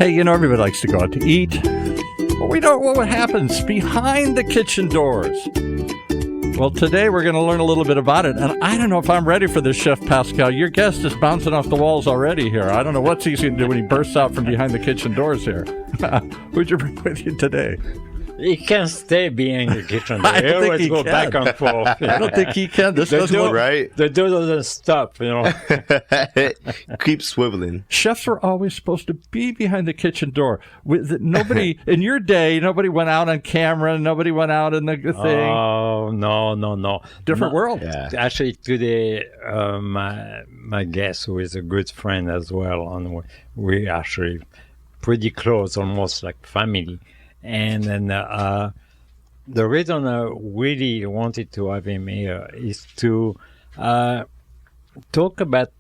Hey, you know, everybody likes to go out to eat, but we don't know what happens behind the kitchen doors. Well, today we're going to learn a little bit about it, and I don't know if I'm ready for this, Chef Pascal. Your guest is bouncing off the walls already here. I don't know what's he's going to do when he bursts out from behind the kitchen doors here. Who'd you bring with you today? He can't stay behind the kitchen door. I don't think he go can. back and forth. I don't think he can. This doesn't look right. The door doesn't stop, you know. Keep swiveling. Chefs are always supposed to be behind the kitchen door. Nobody in your day. Nobody went out on camera. Nobody went out in the thing. Oh no! Different world. Yeah. Actually, today my guest, who is a good friend as well, and we actually pretty close, almost like family. And then the reason I really wanted to have him here is to talk about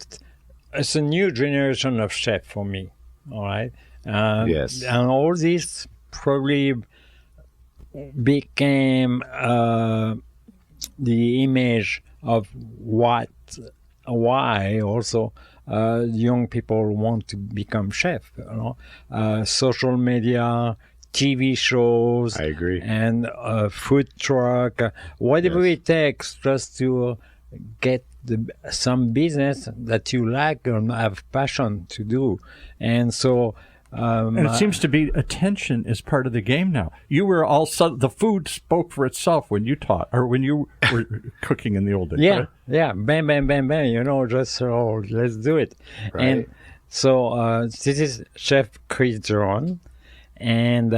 it's a new generation of chef for me, all right? Yes. And all this probably became the image of why also young people want to become chef, you know? Social media, TV shows. I agree. And food truck, whatever it takes just to get some business that you like and have passion to do. And so... and it seems to be attention is part of the game now. You were the food spoke for itself when you taught, or when you were cooking in the old days. Yeah, right? yeah, bam, bam, bam, bam, you know, just let's do it. Right. And so this is Chef Chris Tzorin. And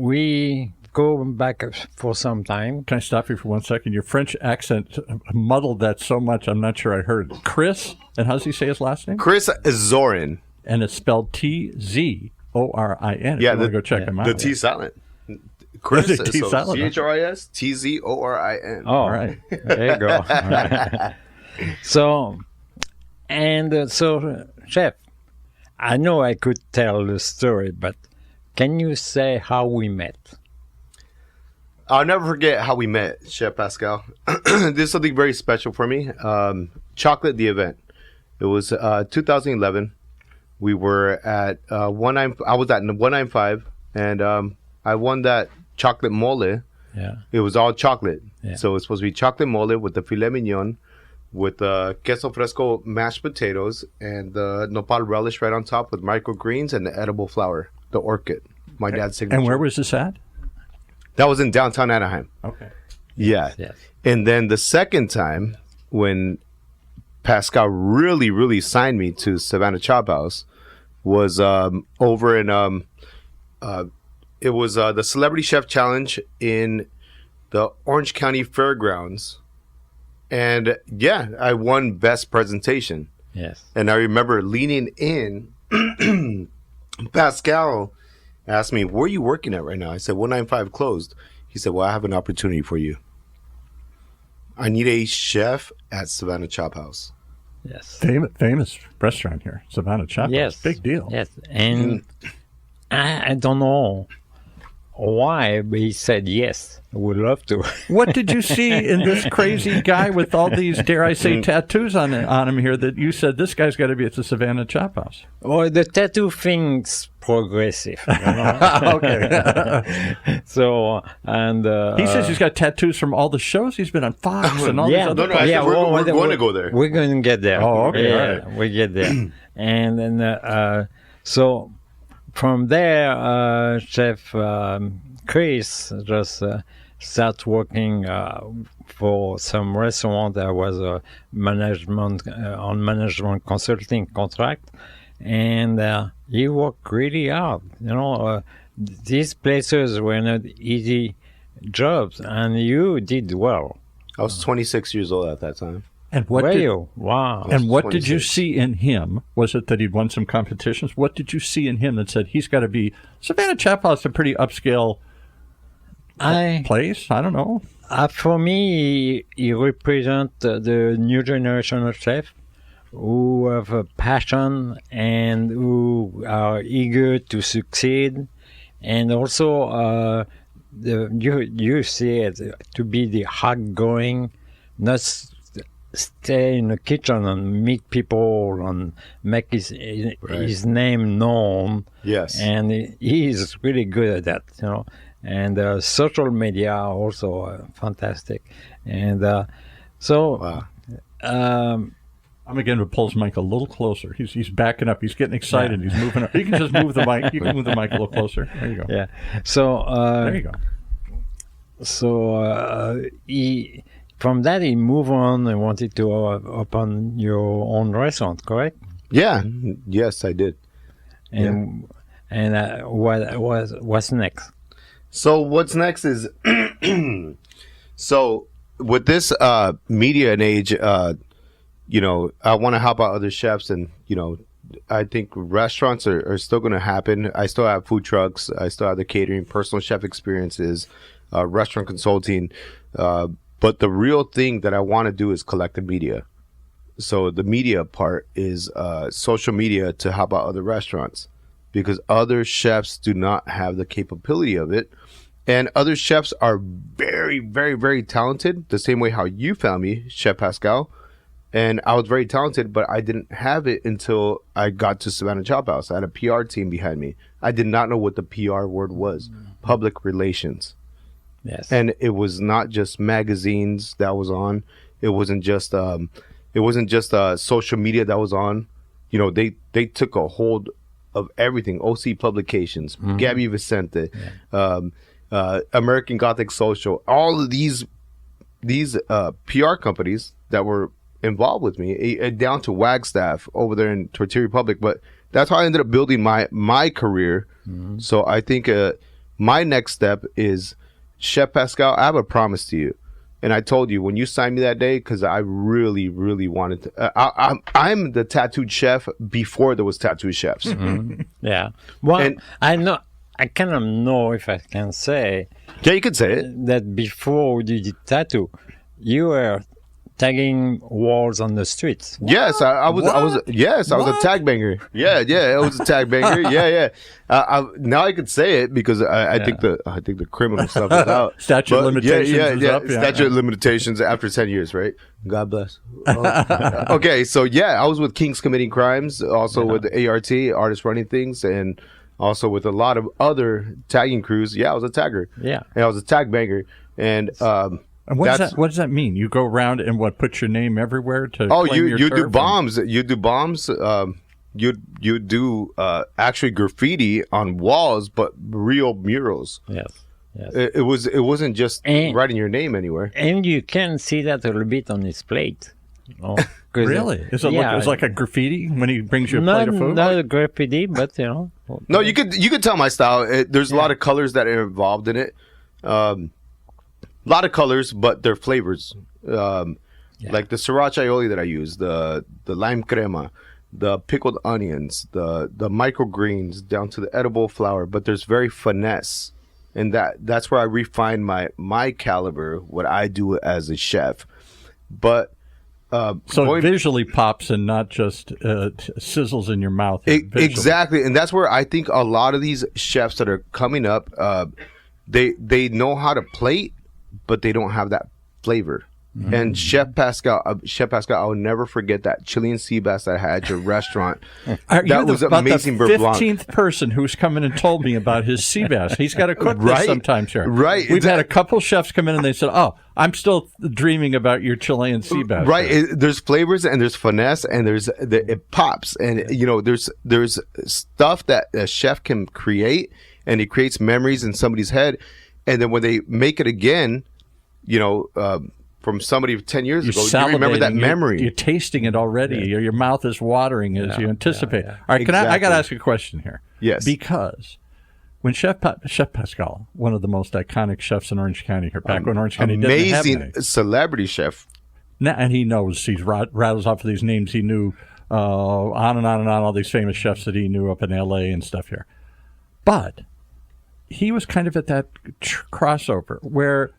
we go back for some time. Can I stop you for 1 second? Your French accent muddled that so much, I'm not sure I heard it. Chris, and how does he say his last name? Chris Tzorin. And it's spelled Tzorin. If Yeah, you want to go check him out. The T silent. Chris, The T silent, huh? CHRIS TZORIN. Oh, All right. There you go. All right. So, Chef, I know I could tell the story, but can you say how we met? I'll never forget how we met, Chef Pascal. This is something very special for me. Chocolate, the event. It was 2011. We were at I was at 195, and I won that chocolate mole. Yeah. It was all chocolate. Yeah. So it's supposed to be chocolate mole with the filet mignon, with the queso fresco mashed potatoes, and the nopal relish right on top with microgreens and the edible flour, the orchid, my dad's signature. And where was this at? That was in downtown Anaheim. Okay. Yeah. Yes. And then the second time, when Pascal really, really signed me to Savannah Chop House, was over in it was the Celebrity Chef Challenge in the Orange County Fairgrounds, and yeah, I won Best Presentation. Yes. And I remember leaning in. Pascal asked me, "Where are you working at right now?" I said, 195 closed. He said, "Well, I have an opportunity for you. I need a chef at Savannah Chop House." Yes. Famous restaurant here, Savannah Chop House. Yes. Big deal. Yes. And I don't know why, but he said yes. I would love to. What did you see in this crazy guy with all these, dare I say, tattoos on him here that you said this guy's got to be at the Savannah Chop House? Well, the tattoo thing's progressive. You know? Okay. So, and He says he's got tattoos from all the shows he's been on, Fox and all these other I said we're going to go there. We're going to get there. Oh, okay, Yeah, all right. we get there. And then, so from there, Chef Chris just started working for some restaurant. There was a management consulting contract, and he worked really hard. You know, these places were not easy jobs, and you did well. I was 26 years old at that time. And what Were did, you? Wow. and what did you 26. see in him? Was it that he'd won some competitions? What did you see in him that said he's got to be Savannah Chop House, a pretty upscale place? I don't know. For me, he represents the new generation of chefs who have a passion and who are eager to succeed, and also you see it to be the outgoing, not stay in the kitchen and meet people and make his name known. Yes. And he is really good at that, you know. And social media also fantastic. And Wow. I'm going to pull his mic a little closer. He's backing up. He's getting excited. Yeah. He's moving up. You can just move the mic. You can move the mic a little closer. There you go. Yeah. So there you go. So he from that he moved on and wanted to open your own restaurant, correct? Yeah. Yes, I did. And what's next? So what's next is so with this media and age, you know, I want to help out other chefs, and you know, I think restaurants are still going to happen. I still have food trucks. I still have the catering, personal chef experiences, restaurant consulting. But the real thing that I want to do is collective media. So the media part is social media to help out other restaurants, because other chefs do not have the capability of it. And other chefs are very, very, very talented, the same way how you found me, Chef Pascal. And I was very talented, but I didn't have it until I got to Savannah Chop House. I had a PR team behind me. I did not know what the PR word was, public relations. Yes. And it was not just magazines that was on. It wasn't just social media that was on. You know, they took a hold of everything. OC Publications, Gabby Vicente, American Gothic Social, all of these PR companies that were involved with me, down to Wagstaff over there in Tortilla Republic. But that's how I ended up building my career. So I think my next step is, Chef Pascal, I have a promise to you. And I told you when you signed me that day, because I really, really wanted to. I'm the tattooed chef before there was tattooed chefs. Yeah. Well, I know. I kind of know, if I can say. Yeah, you could say it. That before you did tattoo, you were tagging walls on the streets. Yes, I was a tag banger. Yeah, I was a tag banger. Yeah. Now I could say it because I think the criminal stuff is out. Statute of limitations is up. Statute of limitations after 10 years, right? God bless. Okay, so I was with Kings Committing Crimes, also with the ART, Artists Running Things, and also with a lot of other tagging crews. Yeah, I was a tagger. Yeah. And I was a tag banger. And and what does that mean? You go around and put your name everywhere to claim your you turf do bombs. You do bombs. You do actually graffiti on walls, but real murals. Yes. It wasn't just writing your name anywhere. And you can see that a little bit on his plate. Oh, really? Is it like a graffiti when he brings you a plate of food? Not a graffiti, but you know. No, you could tell my style. There's a lot of colors that are involved in it. A lot of colors, but they're flavors. Like the sriracha aioli that I use, the lime crema, the pickled onions, the microgreens down to the edible flour. But there's very finesse, and that's where I refine my caliber, what I do as a chef. But so it visually pops and not just sizzles in your mouth. Exactly, and that's where I think a lot of these chefs that are coming up, they know how to plate, but they don't have that flavor. And Chef Pascal, I will never forget that Chilean sea bass that I had at your restaurant. That was amazing. The 15th person who's come in and told me about his sea bass. He's got to cook this sometimes here. Right. We've had a couple chefs come in and they said, "Oh, I'm still dreaming about your Chilean sea bass." Right. There's flavors and there's finesse and it pops, and you know there's stuff that a chef can create, and it creates memories in somebody's head, and then when they make it again, you know. From somebody 10 years ago, you remember that memory. You're tasting it already. Yeah. Your mouth is watering as you anticipate. Yeah. All right, exactly. I got to ask a question here. Yes. Because when Chef Pascal, one of the most iconic chefs in Orange County here, back when Orange County didn't have any. Amazing celebrity chef. Now, and he knows, he rattles off of these names he knew, on and on, all these famous chefs that he knew up in L.A. and stuff here. But he was kind of at that crossover where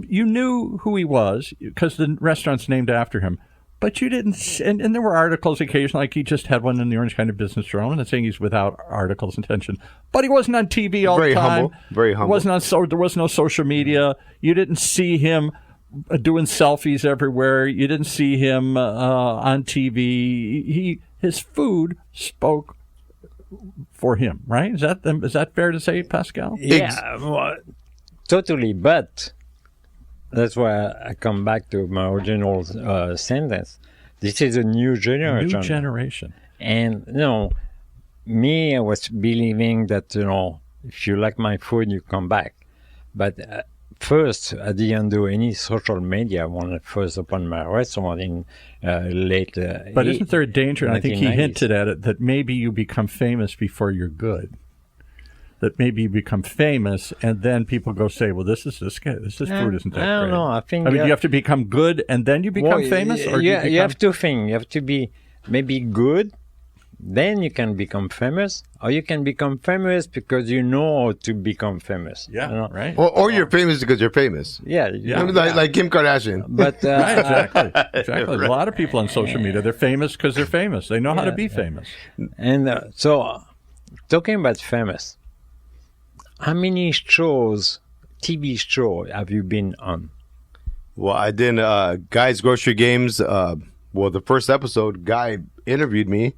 you knew who he was because the restaurant's named after him, but you didn't. And there were articles occasionally, like he just had one in the Orange County Business Journal, and saying he's without articles and attention. But he wasn't on TV all the time. Very humble. There was no social media. You didn't see him doing selfies everywhere. You didn't see him on TV. His food spoke for him, right? Is that fair to say, Pascal? Yeah, well, totally. But that's why I come back to my original sentence. This is a new generation. New generation. And, me, I was believing that, if you like my food, you come back. But first, I didn't do any social media when I first opened my restaurant in late. But isn't there a danger, and I think he 1990s. hinted at it, that maybe you become famous before you're good? That maybe you become famous, and then people go say, "Well, this food isn't that I great." don't know. I think. I mean, you have to become good, and then you become famous, or you have to think. You have to be maybe good, then you can become famous, or you can become famous because you know how to become famous. Yeah, right. Or you're famous because you're famous. Yeah. Like Kim Kardashian. But Right, exactly. A lot of people on social media, they're famous because they're famous. They know how to be famous. And so, talking about famous, how many TV shows have you been on? Well, I did Guy's Grocery Games. The first episode, Guy interviewed me,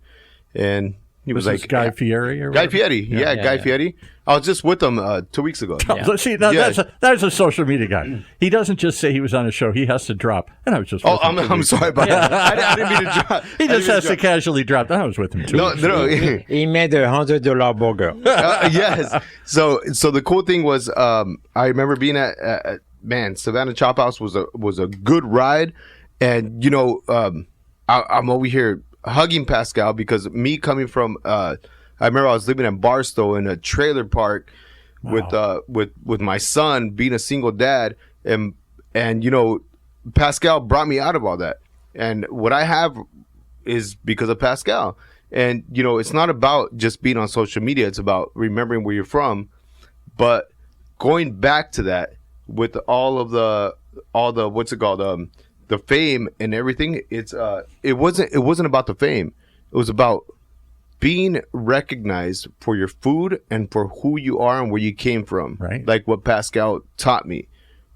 and he was like, Guy Fieri or Guy whatever? Fieri. Yeah, Guy Fieri. I was just with him 2 weeks ago. See, now Yeah. that's a social media guy. He doesn't just say he was on a show. He has to drop. And I was just. Oh, with him 2 I'm weeks sorry ago. about that. I didn't mean to drop. He just has to casually drop. I was with him too. No. He made $100 burger. Yes. So the cool thing was, I remember being at Savannah Chop House was a good ride, and I'm over here hugging Pascal because me coming from I remember I was living in Barstow in a trailer park with my son, being a single dad, and Pascal brought me out of all that, and what I have is because of Pascal. And it's not about just being on social media, it's about remembering where you're from, but going back to that with all the what's it called, the fame and everything. It wasn't about the fame. It was about being recognized for your food and for who you are and where you came from. Right. Like what Pascal taught me.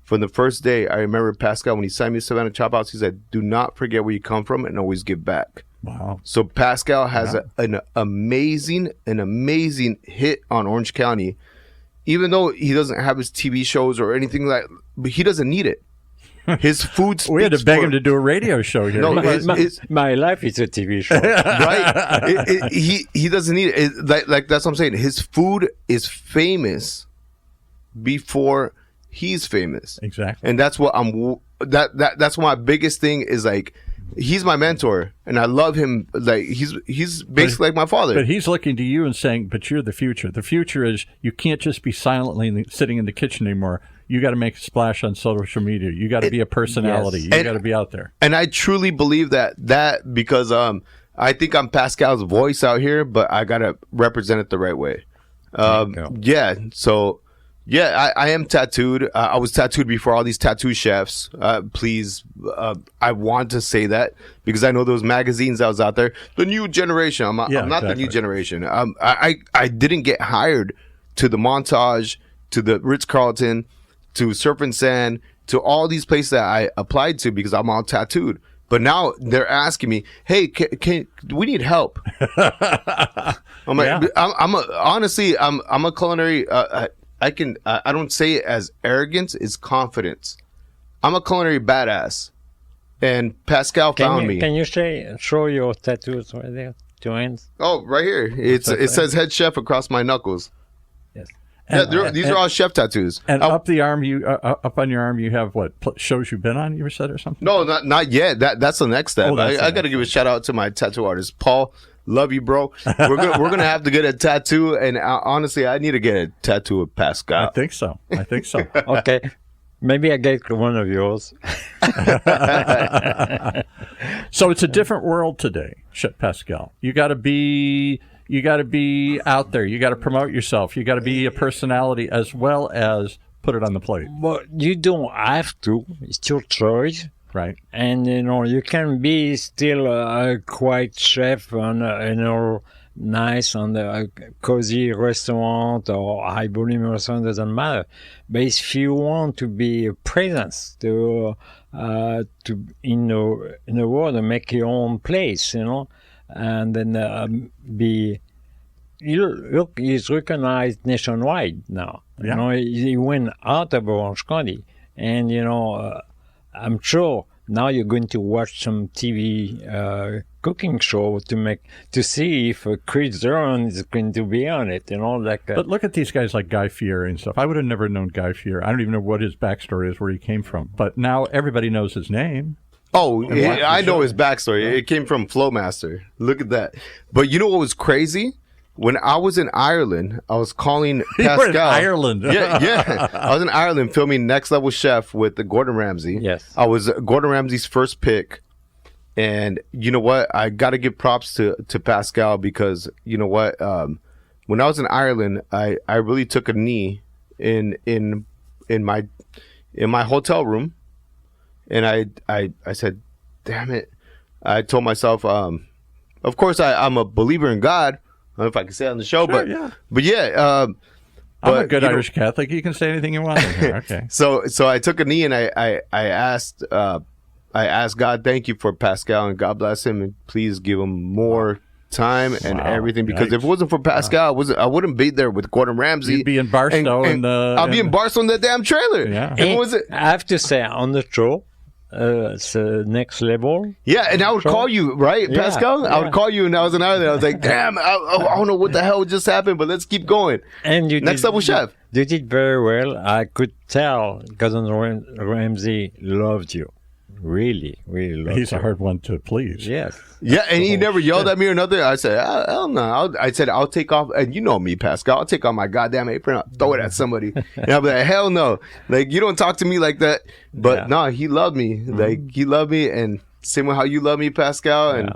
From the first day, I remember Pascal, when he signed me to Savannah Chop House, he said, "Do not forget where you come from and always give back." Wow. So Pascal has an amazing hit on Orange County, even though he doesn't have his TV shows or anything but he doesn't need it. His food. We had to beg him to do a radio show here. No, My life is a TV show. right. He doesn't need it. Like that's what I'm saying. His food is famous before he's famous. Exactly. And that's what that's my biggest thing is, like, he's my mentor and I love him. Like he's basically like my father. But he's looking to you and saying, "But you're the future. The future is you can't just be silently sitting in the kitchen anymore. You got to make a splash on social media. You got to be a personality. Yes. You got to be out there." And I truly believe that because I think I'm Pascal's voice out here, but I gotta represent it the right way. Yeah. So yeah, I am tattooed. I was tattooed before all these tattoo chefs. Please, I want to say that because I know those magazines that was out there. The new generation. I'm not the new generation. I didn't get hired to the Montage, to the Ritz-Carlton, to Surf and Sand, to all these places that I applied to because I'm all tattooed. But now they're asking me, "Hey, we need help?" I'm like, honestly, I'm a culinary. I don't say it as arrogance; it's confidence. I'm a culinary badass, and Pascal found me. Can you show your tattoos right there? 2 hands. Oh, right here. It says head chef across my knuckles. Yes. These are all chef tattoos. And up the arm, up on your arm, you have what shows you've been on? You said or something? No, not yet. That's the next step. I got to give a shout out to my tattoo artist, Paul. Love you, bro. We're gonna have to get a tattoo, and honestly, I need to get a tattoo of Pascal. I think so. Okay. Maybe I get one of yours. So it's a different world today, Chef Pascal. You got to be out there. You got to promote yourself. You got to be a personality as well as put it on the plate. But you don't have to. It's your choice. Right. And, you can be still a quiet chef and, nice on the cozy restaurant or high volume restaurant, doesn't matter. But if you want to be a presence to in the world and make your own place, and then look, he's recognized nationwide now. Yeah. He went out of Orange County, and I'm sure now you're going to watch some TV cooking show to see if Chris Tzorin is going to be on it. But look at these guys like Guy Fieri and stuff. I would have never known Guy Fieri. I don't even know what his backstory is, where he came from. But now everybody knows his name. Oh, I know his backstory. It came from Flowmaster. Look at that. But you know what was crazy? When I was in Ireland, I was calling Pascal. You were in Ireland. Yeah. I was in Ireland filming Next Level Chef with Gordon Ramsey. Yes. I was Gordon Ramsay's first pick. And you know what? I got to give props to Pascal because, you know what? When I was in Ireland, I really took a knee in my hotel room. And I said, damn it. I told myself, of course, I'm a believer in God. I don't know if I can say it on the show, Sure, but yeah. I'm a good Irish Catholic. You can say anything you want in here. Okay. So I took a knee and I asked God, thank you for Pascal and God bless him and please give him more time and everything because if it wasn't for Pascal, I wouldn't be there with Gordon Ramsay. You'd be in Barstow I'll be in Barstow in that damn trailer. Yeah. I have to say on the show. It's next level. Yeah, and I would call you, right, Pascal? I would call you, and I was in Ireland. I was like, damn, I don't know what the hell just happened, but let's keep going. And Next Level Chef. You did very well. I could tell Gordon Ramsay loved you. Really, really loved you. He's a hard one to please. Yes. Yeah, and he never yelled at me or nothing. I said, hell no. I said, I'll take off, and you know me, Pascal. I'll take off my goddamn apron. I'll throw it at somebody. And I'll be like, hell no. Like, you don't talk to me like that. But no, he loved me. Like, he loved me, and same with how you love me, Pascal. And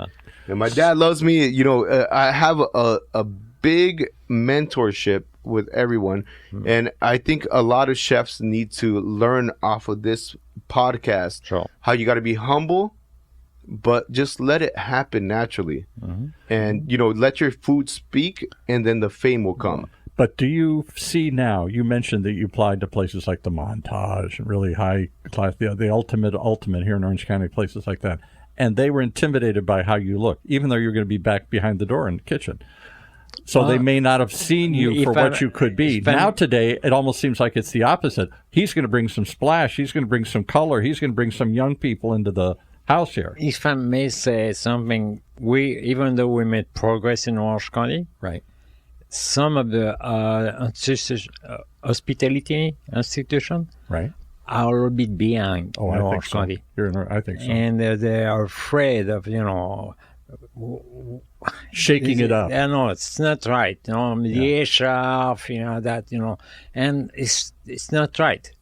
my dad loves me. I have a big mentorship with everyone. And I think a lot of chefs need to learn off of this podcast how you got to be humble, but just let it happen naturally. And let your food speak, and then the fame will come. But do you see now, you mentioned that you applied to places like the Montage and really high class, the ultimate here in Orange County, places like that, and they were intimidated by how you look, even though you're going to be back behind the door in the kitchen. So they may not have seen you for what you could be. Now today, it almost seems like it's the opposite. He's going to bring some splash. He's going to bring some color. He's going to bring some young people into the house here. If I may say something, even though we made progress in Orange County, right? Some of the hospitality institutions right. are a bit behind in Orange County. I think so. And they are afraid of, shaking it up. No, it's not right. The HR, and it's not right.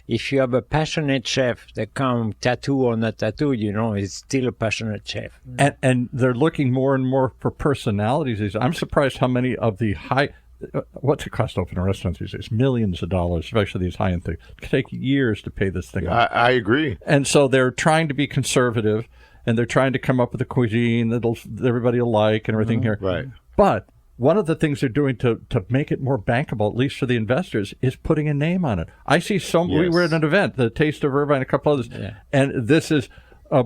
If you have a passionate chef that come tattoo or not tattoo, it's still a passionate chef. And they're looking more and more for personalities. I'm surprised how many of the high, what's it cost to open a restaurant these days? Millions of dollars, especially these high-end things. It could take years to pay this thing off. I agree. And so they're trying to be conservative, and they're trying to come up with a cuisine that everybody will like and everything here. Right. But one of the things they're doing to make it more bankable, at least for the investors, is putting a name on it. I see we were at an event, the Taste of Irvine, a couple others, and this is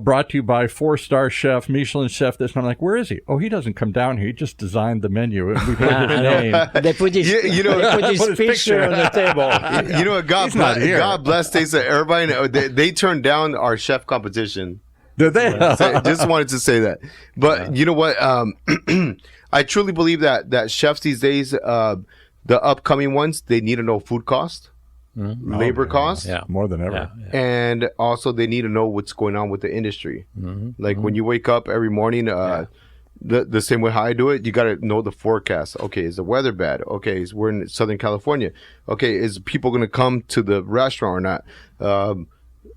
brought to you by 4-star chef, Michelin chef, this. And I'm like, where is he? Oh, he doesn't come down here. He just designed the menu. And we put his name. They put his, his picture on the table. You know what? God bless Taste of Irvine. They turned down our chef competition. Did they? Just wanted to say that. But you know what? I truly believe that chefs these days, the upcoming ones, they need to know food cost, labor cost, more than ever, and also they need to know what's going on with the industry. Like when you wake up every morning, the same way how I do it, you got to know the forecast. Okay, is the weather bad? Okay, we're in Southern California. Okay, is people going to come to the restaurant or not?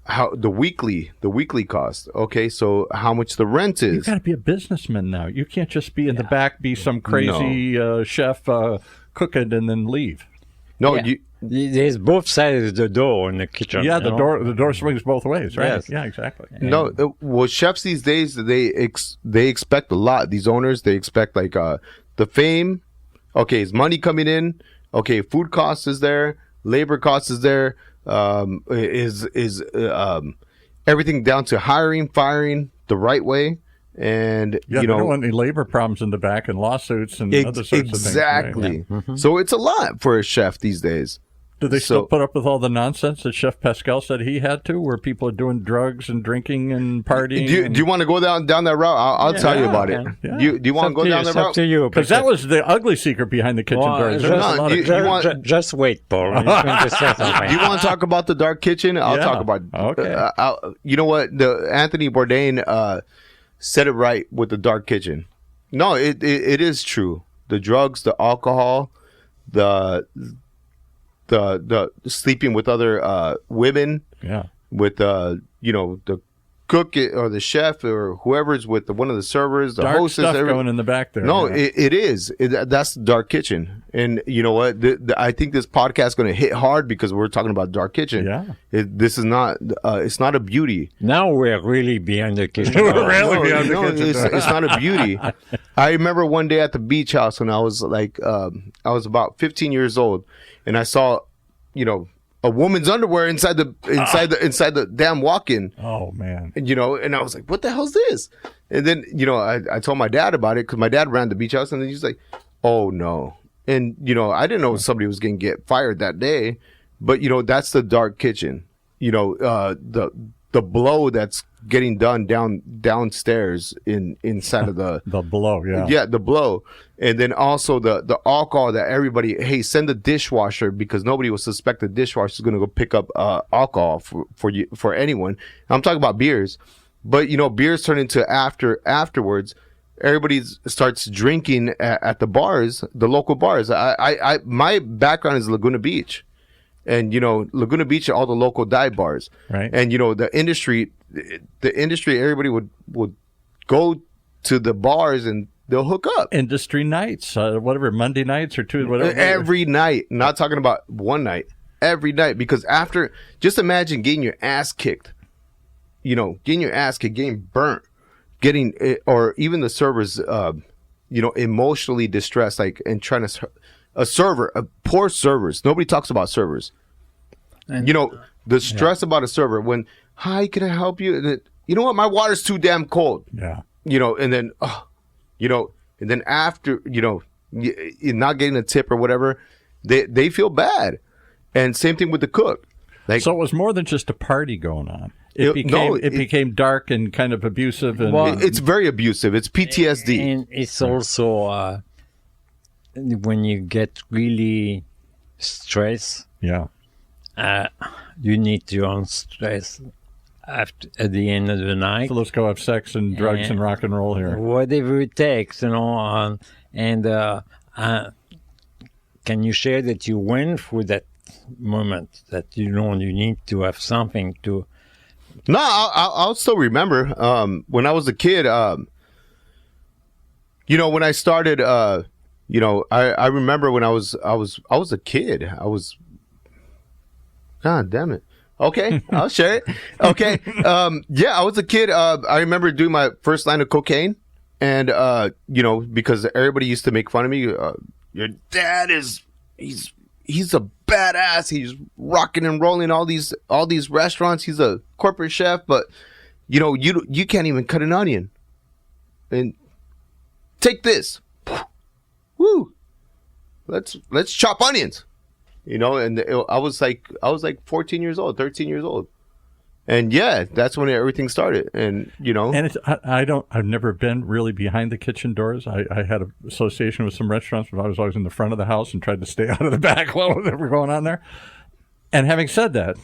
How the weekly cost. Okay, so how much the rent is. You've got to be a businessman now. You can't just be in the back, be some crazy chef cooking and then leave. No, There's both sides of the door in the kitchen. Yeah, the door swings both ways, right? Yes. Yeah, exactly. No, well, chefs these days they expect a lot. These owners, they expect like the fame. Okay, is money coming in? Okay, food cost is there, labor cost is there. Is everything down to hiring, firing the right way, and Yeah, they don't want any labor problems in the back and lawsuits and other sorts of things. Exactly. Right? Yeah. So it's a lot for a chef these days. Do they still put up with all the nonsense that Chef Pascal said he had to, where people are doing drugs and drinking and partying? Do you want to go down that route? I'll tell you about it. Yeah. Do you want to go down that route? Up to you. Because that was the ugly secret behind the kitchen doors. There was a lot of Just wait, Paul. He's going to say something. Do you want to talk about the dark kitchen? I'll talk about it. Okay. You know what? Anthony Bourdain said it right with the dark kitchen. No, it is true. The drugs, the alcohol, the sleeping with other women, with the cook or the chef or whoever's with one of the servers, the dark hostess, stuff going in the back there. No, it is. That's the dark kitchen. And you know what? I think this podcast is going to hit hard because we're talking about dark kitchen. Yeah. This is not. It's not a beauty. Now we're really behind the kitchen. It's not a beauty. I remember one day at the beach house when I was like, I was about 15 years old, and I saw, a woman's underwear inside the damn walk-in. Oh man! And I was like, "What the hell's this?" And then I told my dad about it because my dad ran the beach house, and then he's like, "Oh no!" And I didn't know somebody was gonna get fired that day, but that's the dark kitchen. The blow that's getting done downstairs inside of the the blow, the blow, and then also the alcohol that everybody send the dishwasher because nobody will suspect the dishwasher is going to go pick up alcohol for anyone. I'm talking about beers, but beers turn into afterwards. Everybody starts drinking at the bars, the local bars. I my background is Laguna Beach. And Laguna Beach, all the local dive bars, right? And the industry, everybody would go to the bars and they'll hook up. Industry nights, whatever, Monday nights or two, whatever. Every night, not talking about one night, every night. Because just imagine getting your ass kicked, getting burnt, or even the servers, emotionally distressed, and trying to. Poor servers. Nobody talks about servers. And, the stress about a server when, hi, can I help you? And you know what? My water's too damn cold. Yeah. And then, and then after, you're not getting a tip or whatever, they feel bad. And same thing with the cook. So it was more than just a party going on. It became dark and kind of abusive. And it's very abusive. It's PTSD. And it's also... when you get really stressed, you need to unstress at the end of the night. So let's go have sex and drugs and rock and roll here. Whatever it takes, can you share that you went through that moment that you need to have something to? No, I'll still remember when I was a kid. When I started. I remember when I was a kid. God damn it. Okay, I'll share it. Okay, I was a kid. I remember doing my first line of cocaine, and because everybody used to make fun of me. Your dad he's a badass. He's rocking and rolling all these restaurants. He's a corporate chef, but you can't even cut an onion. And take this. Woo! Let's chop onions, and I was like 14 years old, 13 years old, and that's when everything started, and And it's I've never been really behind the kitchen doors. I had an association with some restaurants, but I was always in the front of the house and tried to stay out of the back while they were going on there. And having said that,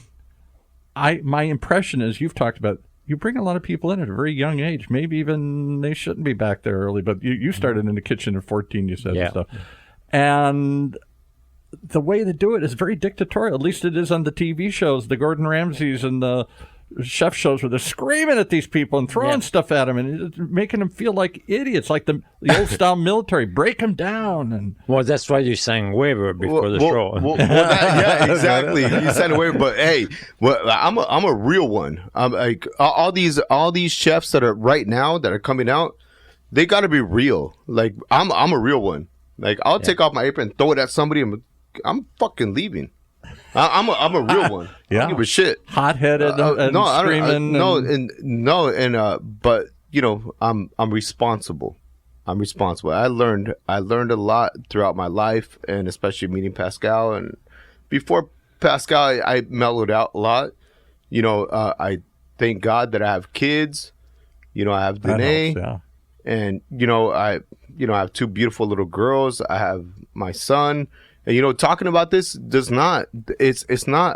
my impression is you've talked about. You bring a lot of people in at a very young age. Maybe even they shouldn't be back there early, but you started in the kitchen at 14, you said. And stuff. And the way they do it is very dictatorial. At least it is on the TV shows, the Gordon Ramsays and the chef shows where they're screaming at these people and throwing stuff at them and making them feel like idiots, like the old style military. Break them down. And well, that's why you sang waiver before the show. Yeah, exactly. You sang a waiver, but hey, I'm a real one. I'm like all these chefs that are right now that are coming out, they got to be real. Like I'm a real one. Like I'll take off my apron and throw it at somebody, and I'm fucking leaving. I'm a real one. I don't give a shit. Hot-headed and screaming. But you know, I'm responsible. I learned a lot throughout my life, and especially meeting Pascal. And before Pascal, I mellowed out a lot. You know, I thank God that I have kids. You know, I have Danae, and I have two beautiful little girls. I have my son. And, you know, talking about this it's not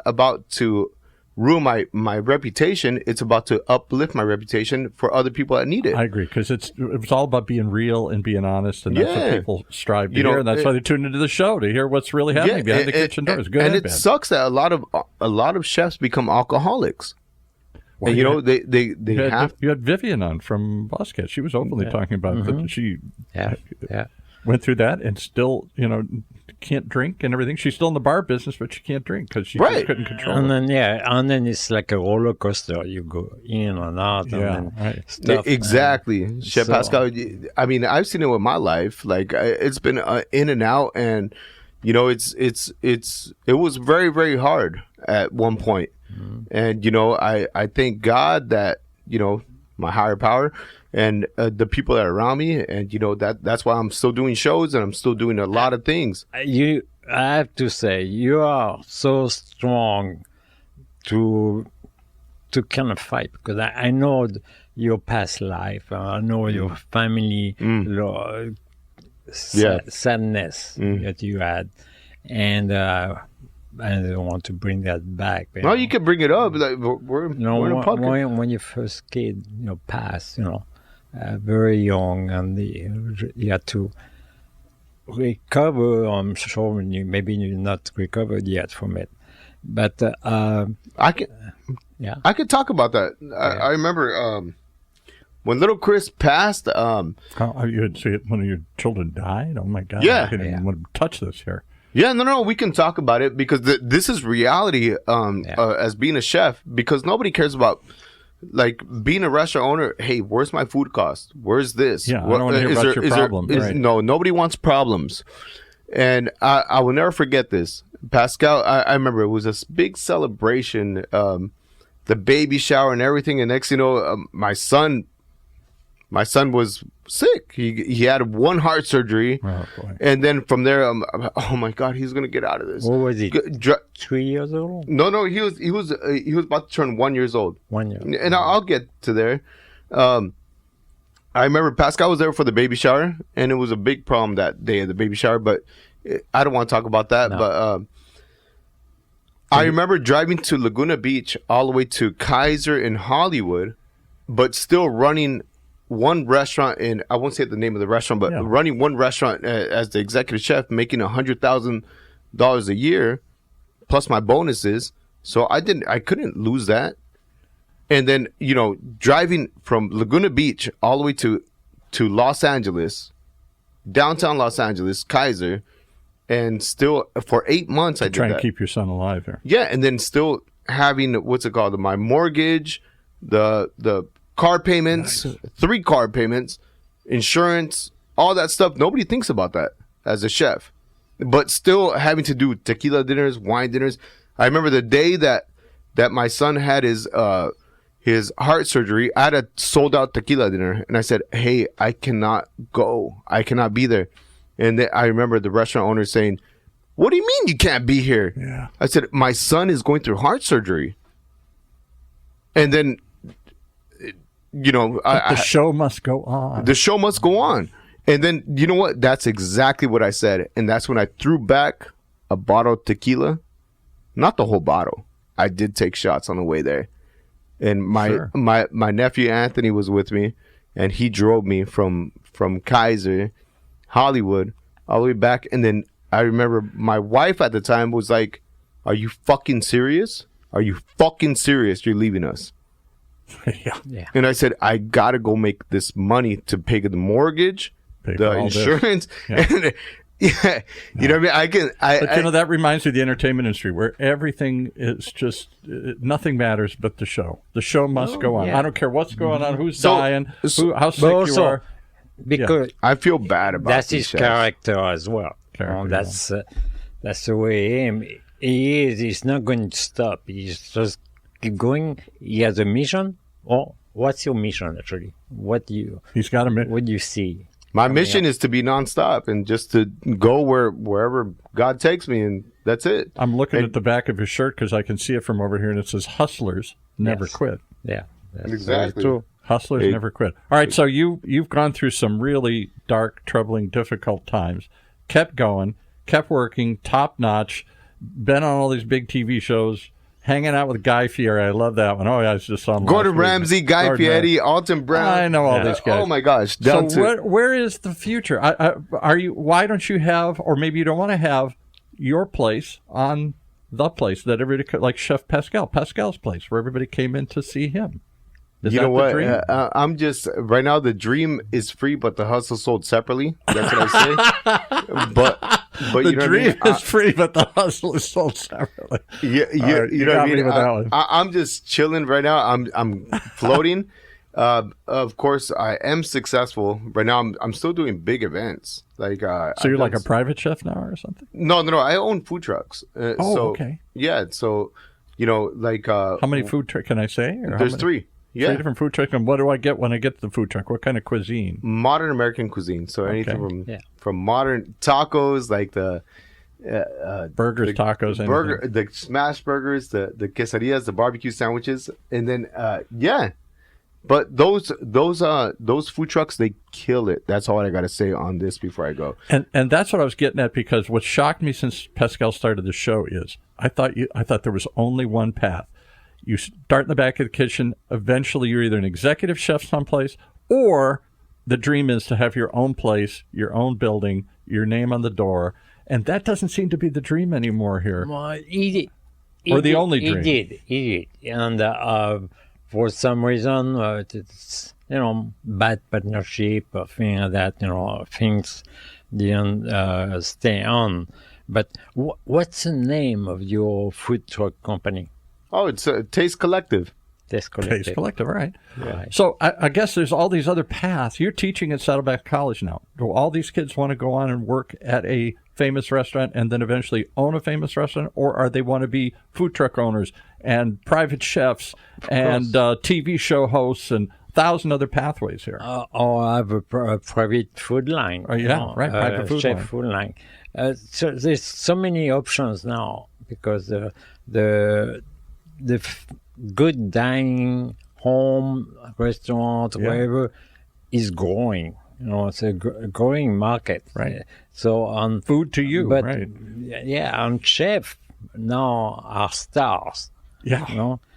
about to ruin my reputation. It's about to uplift my reputation for other people that need it. I agree, because it was all about being real and being honest, and that's what people strive to hear, and that's why they tune into the show, to hear what's really happening behind the kitchen doors. Good and it bad. Sucks that a lot of chefs become alcoholics. Well, and you had Vivian on from Bosscat. She was openly talking about that. She went through that and still, can't drink and everything. She's still in the bar business, but she can't drink because she just couldn't control it. And then it's like a roller coaster. You go in and out. Stuff. Exactly. Chef Pascal, I mean, I've seen it with my life. Like, it's been in and out, and, it was very, very hard at one point. And, I thank God that, my higher power and the people that are around me, and that's why I'm still doing shows and I'm still doing a lot of things. I have to say, you are so strong to kind of fight, because I know your past life, I know your family sadness that you had, and I don't want to bring that back. No, you can bring it up. Like, we're in a podcast. When your first kid, passed, very young, and you had to recover. I'm sure maybe you're not recovered yet from it, but I could talk about that. I remember when little Chris passed. You had see it when your children died. Oh my God! Yeah, I didn't even want to touch this here. Yeah, no, we can talk about it, because this is reality as being a chef, because nobody cares about, like, being a restaurant owner. Hey, where's my food cost? Where's this? Yeah, I don't want to hear about your problem. No, nobody wants problems. And I will never forget this. Pascal, I remember it was a big celebration, the baby shower and everything. And next, my son was sick. He had one heart surgery, and then from there, oh my God, he's gonna get out of this. What was he? 3 years old? No, he was about to turn 1 year old. 1 year, and I'll get to there. I remember Pascal was there for the baby shower, and it was a big problem that day of the baby shower. But I don't want to talk about that. No. But I remember driving to Laguna Beach all the way to Kaiser in Hollywood, but still running one restaurant I won't say the name of the restaurant, but running one restaurant as the executive chef, making $100,000 a year plus my bonuses. So I couldn't lose that. And then, driving from Laguna Beach all the way to Los Angeles, downtown Los Angeles, Kaiser, and still for 8 months I did that. Trying to keep your son alive here. Yeah, and then still having, my mortgage, the car payments, 3 car payments, insurance, all that stuff. Nobody thinks about that as a chef. But still having to do tequila dinners, wine dinners. I remember the day that my son had his heart surgery, I had a sold-out tequila dinner. And I said, hey, I cannot go. I cannot be there. And then I remember the restaurant owner saying, what do you mean you can't be here? Yeah. I said, my son is going through heart surgery. And then the show must go on. The show must go on. And then, you know what? That's exactly what I said. And that's when I threw back a bottle of tequila. Not the whole bottle. I did take shots on the way there. And my nephew Anthony was with me, and he drove me from Kaiser, Hollywood, all the way back. And then I remember my wife at the time was like, are you fucking serious? Are you fucking serious? You're leaving us. Yeah. And I said, I got to go make this money to pay the mortgage, Pay for the all this. insurance. Yeah. And, you know what I mean? But that reminds me of the entertainment industry where everything is just, nothing matters but the show. The show must go on. yeah. I don't care what's going on, who's So- dying, how sick you also, are. because I feel bad about that's these his chefs. character as well. That's the way he is. He's not going to stop. He's just keep going. He has a mission. Oh, what's your mission actually? He's got a What do you see? My mission is to be nonstop and just to go wherever God takes me, and that's it. I'm looking at the back of his shirt because I can see it from over here, and it says "Hustlers never Yes. quit." Yeah, that's Exactly. very true. Hustlers Hey. never quit. All right, so you've gone through some really dark, troubling, difficult times. Kept going, kept working, top notch. Been on all these big TV shows. Hanging out with Guy Fieri. I love that one. Oh, yeah, I was just on Gordon last week. Ramsey, Guy Gordon Fieri, Alton Brown. I know all these guys. Oh my gosh! So where is the future? Are you? Why don't you have, or maybe you don't want to have, your place on the place that everybody could, like Chef Pascal, Pascal's place, where everybody came in to see him. Is You that know what? the dream? I'm just right now. The dream is free, but the hustle sold separately. That's what I say. but the you know what I dream mean? is free, but the hustle is sold separately. Yeah, All right, you know what got I me mean. with that one. I'm just chilling right now. I'm floating. Of course, I am successful right now. I'm still doing big events. Like So you're like a private chef now, or something? No. I own food trucks. Okay. Yeah. So you know, like How many food trucks can I say? Or how there's many? 3. Yeah. 3 different food trucks. And what do I get when I get to the food truck? What kind of cuisine? Modern American cuisine. So anything from modern tacos, like the Burgers, tacos, anything. burger, the smash burgers, the quesadillas, the barbecue sandwiches, and then But those food trucks, they kill it. That's all I got to say on this before I go. And that's what I was getting at, because what shocked me since Pascal started the show is I thought there was only one path. You start in the back of the kitchen. Eventually, you're either an executive chef someplace, or the dream is to have your own place, your own building, your name on the door. And that doesn't seem to be the dream anymore here. Well, he did. Or the only dream. He did. And for some reason, it's, bad partnership or things like that, things didn't stay on. But what's the name of your food truck company? Oh, it's Taste Collective. Taste Collective. Taste Collective, all right. Right. So I guess there's all these other paths. You're teaching at Saddleback College now. Do all these kids want to go on and work at a famous restaurant and then eventually own a famous restaurant, or are they want to be food truck owners and private chefs and TV show hosts and 1,000 other pathways here? Or have a private food line. Oh, yeah, right, private food chef line. food line. So there's so many options now because the good dining, home, restaurant, whatever, is growing. It's a growing market. Right. So on Food to you, but, right. Yeah, on chef now are stars. Yeah,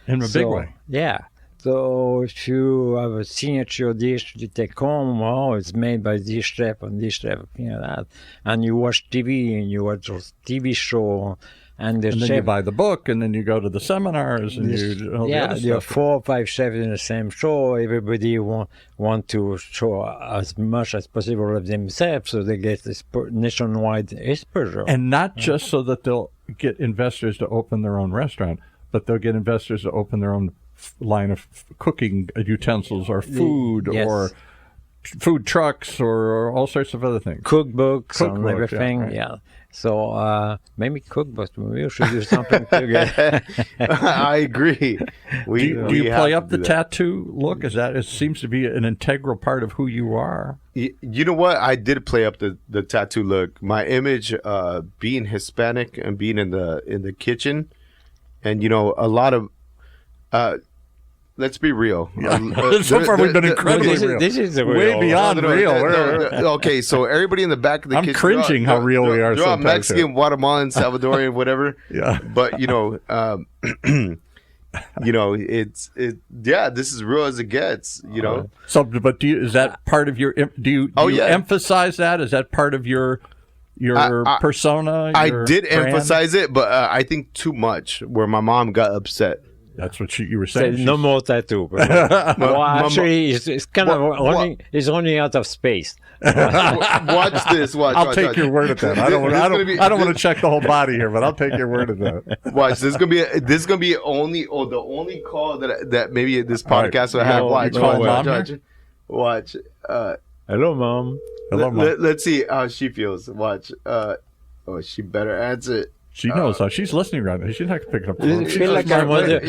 in a big So, way. Yeah. So if you have a signature dish you take home, it's made by this chef and this chef, that. And you watch TV and you watch those TV show, and the And then chef. you buy the book, and then you go to the seminars, and you do all the other there are stuff. 4 or 5 chefs in the same show. Everybody want to show as much as possible of themselves, so they get this nationwide exposure. And not just so that they'll get investors to open their own restaurant, but they'll get investors to open their own line of cooking utensils or food Yes. or food trucks or all sorts of other things. Cookbooks and Cookbook, everything, yeah, right. So maybe cookbooks. Maybe we should do something together. I agree. Do you play up the tattoo look? It seems to be an integral part of who you are. You know what? I did play up the tattoo look. My image, being Hispanic and being in the kitchen, and a lot of. Let's be real. So far, we've been incredibly real. This is way real. beyond real. Okay, so everybody in the back of the I'm kitchen. cringing how real we are They're all sometimes Mexican, Guatemalan, Salvadorian, whatever. Yeah. But this is real as it gets. So, but is that part of your? Do you emphasize that? Is that part of your persona? I your did brand? emphasize it, but I think too much, where my mom got upset. That's what you were saying. No more tattoo. Well, actually, it's kind of it's running out of space. Watch this. I'll take your word at that. I don't want to check the whole body here, but I'll take your word at that. Watch. This is gonna be the only call that maybe this podcast will have. Watch. Hello, Mom. Hello, Mom. Let's see how she feels. Watch. She better answer. She knows how she's listening right now. She's not picking up the phone. I feel like on the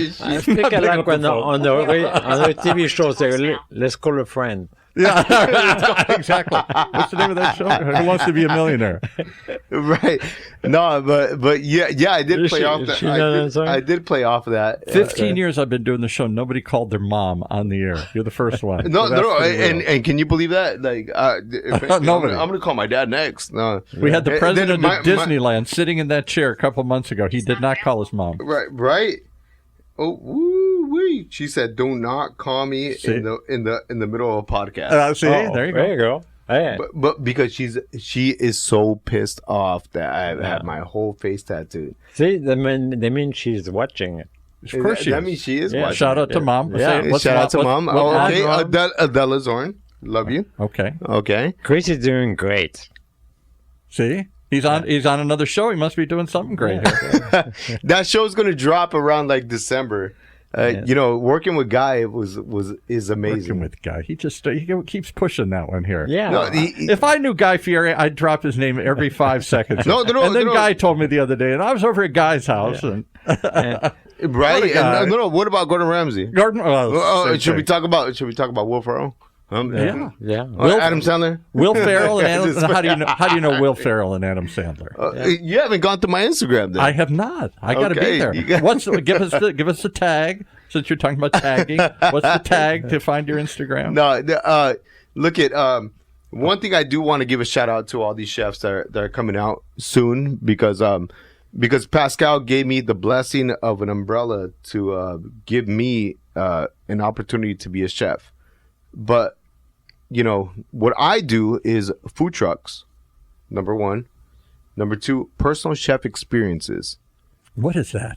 TV show, say, let's call a friend. Yeah, exactly. What's the name of that show? Who Wants to Be a Millionaire? Right. No, but yeah, I did play off that. I did play off of that. 15 years I've been doing the show. Nobody called their mom on the air. You're the first one. No, and can you believe that? Like, nobody. I'm gonna call my dad next. No, we had the president of Disneyland sitting in that chair a couple months ago. He did not call his mom. Right. Oh, woo-wee. She said, "Do not call me in the middle of a podcast." See, there you go. There you go. Hey. But because she is so pissed off that I have my whole face tattooed. See, they mean she's watching it. Of course she is. That means she is watching. Shout out to Mom. Shout out to Mom. Okay, Adela Tzorin, love you. Okay. Chris is doing great. See? He's on another show. He must be doing something great here. That show's going to drop around like December. Working with Guy is amazing. Working with Guy, he keeps pushing that one here. Yeah. No, if I knew Guy Fieri, I'd drop his name every 5 seconds. Guy told me the other day, and I was over at Guy's house, and right. And what about Gordon Ramsey? Should we talk about Will Ferrell? Yeah. Adam Sandler, Will Ferrell, and Adam. How do you know Will Ferrell and Adam Sandler? You haven't gone to my Instagram, then. I have not. I got to be there. Give us the tag, since you're talking about tagging. What's the tag to find your Instagram? No, look at one thing I do want to give a shout out to all these chefs that are coming out soon because Pascal gave me the blessing of an umbrella to give me an opportunity to be a chef, but. What I do is food trucks, number one. Number two, personal chef experiences. What is that?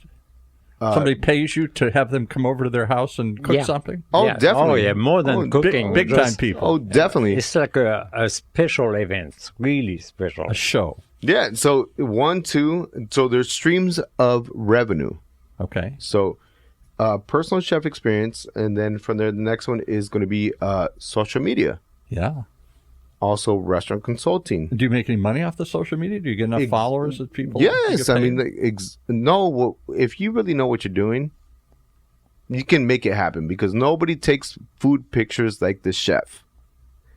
Somebody pays you to have them come over to their house and cook something? Oh, definitely. Oh, yeah, more than cooking. Big time people. Oh, definitely. It's like a special event, really special. A show. Yeah, so 1, 2, so there's streams of revenue. Okay. So personal chef experience, and then from there, the next one is going to be social media. Yeah. Also, restaurant consulting. Do you make any money off the social media? Do you get enough followers that people? Yes, I mean, if you really know what you're doing, you can make it happen because nobody takes food pictures like the chef.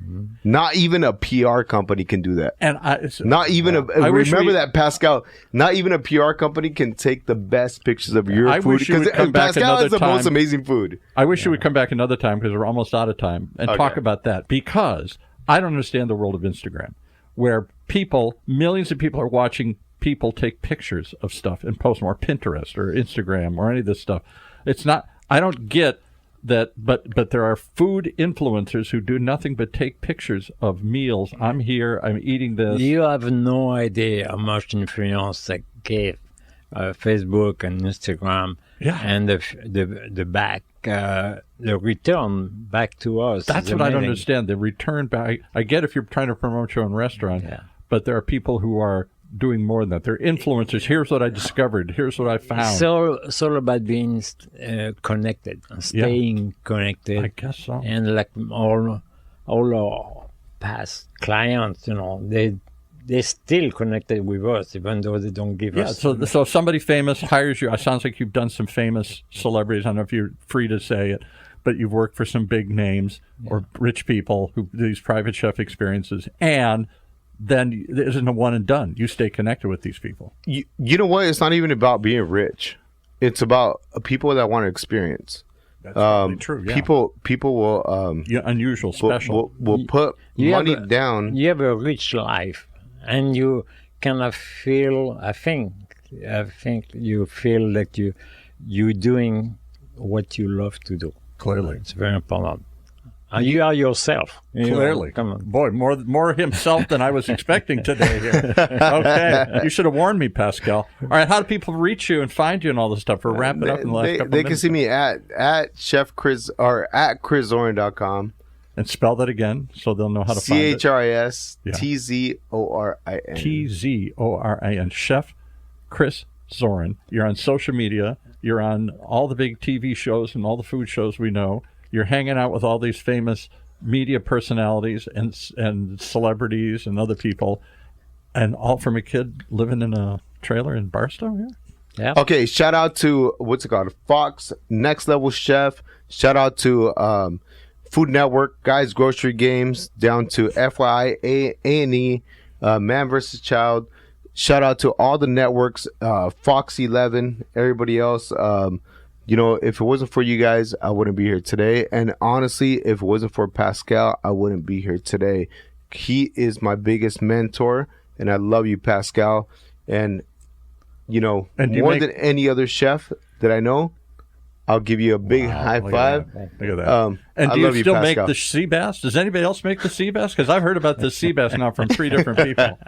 Mm-hmm. Not even a PR company can do that. And remember that, Pascal. Not even a PR company can take the best pictures of your food because Pascal has the most amazing food. I wish you would come back another time because we're almost out of time and talk about that because I don't understand the world of Instagram where millions of people are watching people take pictures of stuff and post them, or Pinterest or Instagram or any of this stuff. It's not. I don't get that, but there are food influencers who do nothing but take pictures of meals. I'm here, I'm eating this. You have no idea how much influence that gave Facebook and Instagram, and the back, the return back to us. That's what I don't understand. The return back. I get if you're trying to promote your own restaurant, but there are people who are doing more than that. They're influencers. Here's what I discovered. Here's what I found. It's all about being connected, staying connected. I guess so. And like all our past clients, they're still connected with us, even though they don't give us. So if somebody famous hires you, it sounds like you've done some famous celebrities. I don't know if you're free to say it, but you've worked for some big names or rich people who do these private chef experiences, and then there isn't a one and done. You stay connected with these people. You know what? It's not even about being rich. It's about people that want to experience. That's really true. Yeah. People will unusual, special. Will put money down. You have a rich life, and you kind of feel. I think you feel that you're doing what you love to do. Clearly, it's very important. You are yourself. Clearly. Come on. Boy, more himself than I was expecting today here. Okay. You should have warned me, Pascal. All right. How do people reach you and find you and all this stuff? We're wrapping up in the last couple of minutes. They can see me at Chef Chris or at ChrisTzorin.com. And spell that again so they'll know how to find it. ChrisTzorin. Tzorin. Chef Chris Tzorin. You're on social media. You're on all the big TV shows and all the food shows we know. You're hanging out with all these famous media personalities and celebrities and other people, and all from a kid living in a trailer in Barstow. Yeah. Okay, shout out to what's it called? Fox Next Level Chef. Shout out to Food Network, Guys Grocery Games, down to FYI, A&E, Man vs. Child. Shout out to all the networks, Fox 11, everybody else. If it wasn't for you guys, I wouldn't be here today. And honestly, if it wasn't for Pascal, I wouldn't be here today. He is my biggest mentor, and I love you, Pascal. And, more than any other chef that I know, I'll give you a big high five. Look at that. And do you still make the sea bass? Does anybody else make the sea bass? Because I've heard about the sea bass now from 3 different people.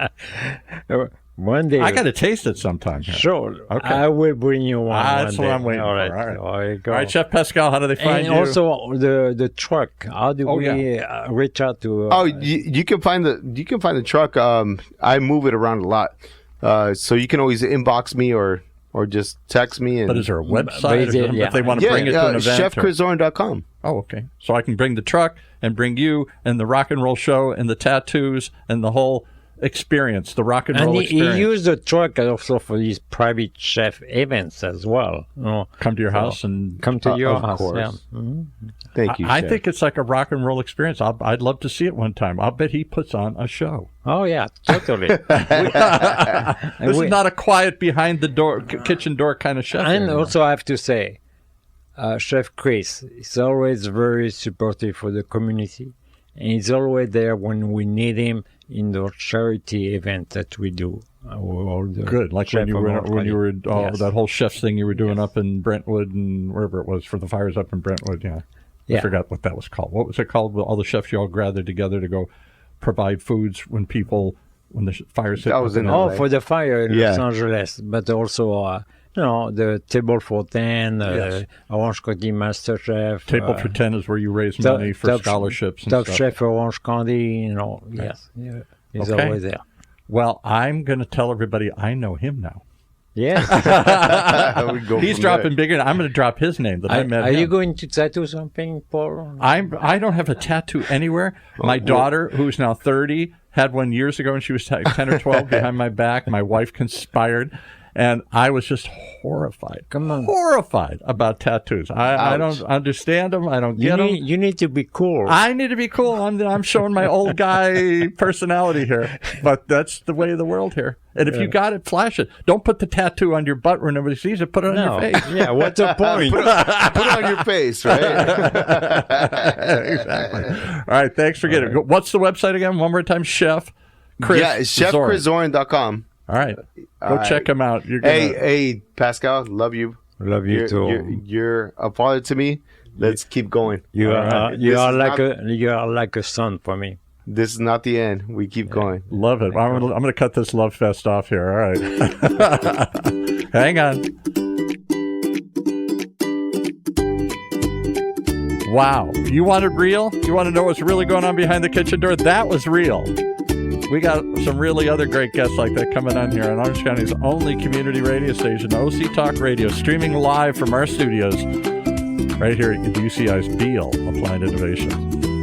One day. I got to taste it sometime. Sure. Okay. I will bring you one. That's what I'm waiting for. All right. All right, Chef Pascal, how do they find you? And also the truck. How do we reach out to? You can find the truck. I move it around a lot, so you can always inbox me or just text me. But is there a website if they want to bring it to an event? ChefChrisTzorin.com. Oh, okay. So I can bring the truck and bring you and the rock and roll show and the tattoos and the whole experience, the rock and roll experience. He used the truck also for his private chef events as well. Come to your house and come to your house. Of course. Yeah. Mm-hmm. Thank you. I think it's like a rock and roll experience. I'd love to see it one time. I'll bet he puts on a show. Oh yeah, totally. This is not a quiet behind the door, kitchen door kind of chef. And anymore. also, I have to say, Chef Chris is always very supportive for the community, and he's always there when we need him in the charity event that we do. Good, like when you were that whole chef's thing you were doing up in Brentwood and wherever it was for the fires up in Brentwood. Yeah. I forgot what that was called. What was it called? All the chefs you all gathered together to go provide foods when the fires hit. That was in LA. For the fire in Los Angeles, but also the Table for 10, Orange County Master Chef. Table for 10 is where you raise money for scholarships and Top stuff. Chef Orange County, yes. Yeah, he's always there. Well, I'm going to tell everybody I know him now. Yes. He's dropping bigger. I'm going to drop his name that I met Are him. you going to tattoo something, Paul? I don't have a tattoo anywhere. My daughter, who's now 30, had one years ago when she was 10 or 12 behind my back. My wife conspired. And I was just horrified. Horrified about tattoos. I don't understand them. I don't get them. You need to be cool. I need to be cool. I'm showing my old guy personality here. But that's the way of the world here. And if you got it, flash it. Don't put the tattoo on your butt where nobody sees it. Put it on your face. Yeah, what's the point? Put it on your face, right? Exactly. All right, thanks for getting it. What's the website again? One more time, Chef Chris. Yeah, ChefChrisTzorin.com. All right. Go check him out. Hey, Pascal, love you. Love you too. You're a father to me. Let's keep going. You are like a son for me. This is not the end. We keep going. Love it. I'm going to cut this love fest off here. All right. Hang on. Wow. You wanted real? You want to know what's really going on behind the kitchen door? That was real. We got some really other great guests like that coming on here on Orange County's only community radio station, OCTalkRadio, streaming live from our studios right here at UCI's Beale Applied Innovations.